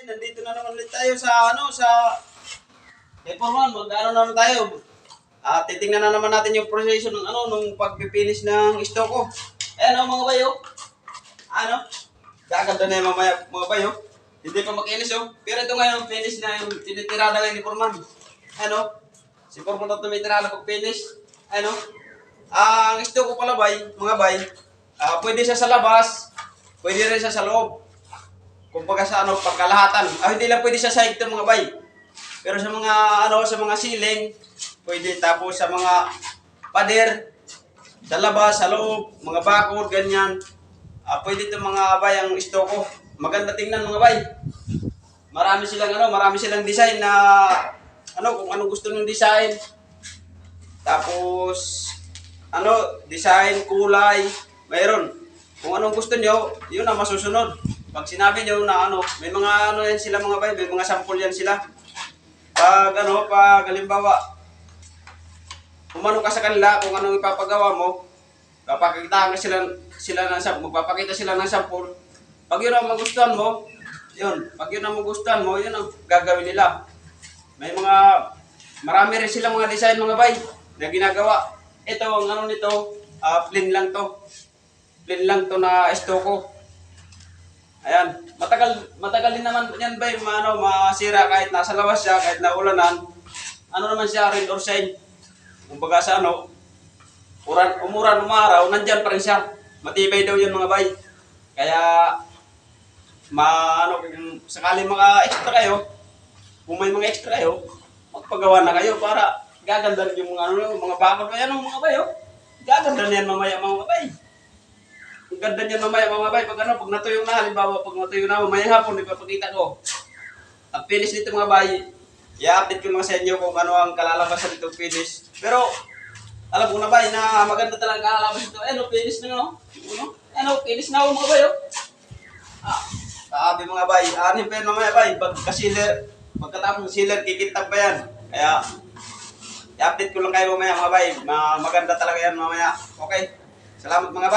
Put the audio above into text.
nandito na naman ulit tayo sa sa Paperman, mag-ano naman tayo. Titingnan na naman natin yung proseso ng nung pagpipinish ng stock ko. Ayan mga bayo. Gaganda na yung mamaya mga bayo. Hindi pa makinis Pero ito ngayon, finish na yung tinitirada ngayon ni Foreman. Si Foreman na tumitirada pag finish. Ang stock ko pala mga bay, pwede siya sa labas, pwede rin siya sa loob. Kumbaga sa pagkalahatan. Hindi lang pwede siya sa higto mga bay. Pero sa mga sa mga ceiling, pwede, tapos sa mga pader, sa labas, sa loob, mga bakod, ganyan. Pwede itong mga bay ang stock ko. Maganda tingnan mga bay. Marami silang design na kung ano gusto ng design. Tapos design, kulay, mayroon. Kung anong gusto nyo, yun ang masusunod. Pag sinabi nyo na may mga yan sila mga bay, may mga sample yan sila. Pag halimbawa, kumano ka sa kanila, kung anong ipapagawa mo, magpapakita sila ng sample. Pag yun ang magustuhan mo, yun ang gagawin nila. Marami rin silang mga design mga bay na ginagawa. Ito, ang nito, plain lang to. Plain lang to na stock ko. Ayan, matagal din naman yan ba masira kahit nasa labas siya, kahit naulanan. Naman siya, rain or shine. Kumbaga sa umuran, umaraw, nandyan pa rin siya. Matibay daw yan mga bay. Kaya, kung sakali extra kayo, kung may mga extra kayo, magpagawa na kayo para gaganda rin yung mga bakod. Ayan mga bay, gaganda na yan mamaya mga bay. Ang ganda niyan mamaya mga bay, pag natuyo na, halimbawa pag natuyo na, mamaya hapon, ipapakita ko. Ang finish nito mga bay, i-update ko lang sa inyo kung ano ang kalalabasan nitong finish. Pero, alam ko na bay na maganda talaga kalalabas ito. Finish na finish na mga bay, sabi mga bay, anin pa yan mamaya bay, pagkatapos ng sealer, kikintag pa yan. Kaya, i-update ko lang kayo mamaya mga bay, maganda talaga yan mamaya. Okay, salamat mga bay.